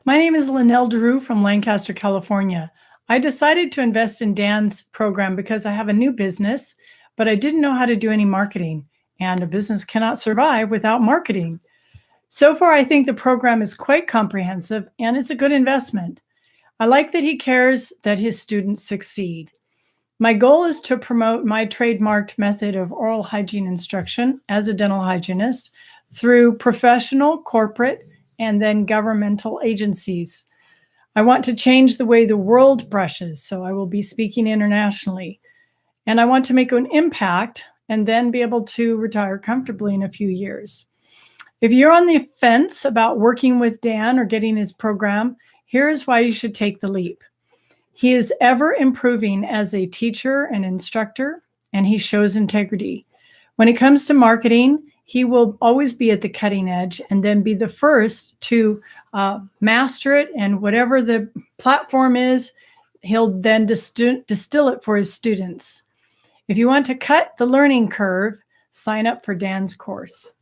My name is Lynelle Deroo from Lancaster, California. I decided to invest in Dan's program because I have a new business, but I didn't know how to do any marketing, and a business cannot survive without marketing. So far, I think the program is quite comprehensive and it's a good investment. I like that he cares that his students succeed. My goal is to promote my trademarked method of oral hygiene instruction as a dental hygienist through professional, corporate, and then governmental agencies. I want to change the way the world brushes, so I will be speaking internationally. And I want to make an impact and then be able to retire comfortably in a few years. If you're on the fence about working with Dan or getting his program, here's why you should take the leap. He is ever improving as a teacher and instructor, and he shows integrity. When it comes to marketing, he will always be at the cutting edge and then be the first to master it. And whatever the platform is, he'll then distill it for his students. If you want to cut the learning curve, sign up for Dan's course.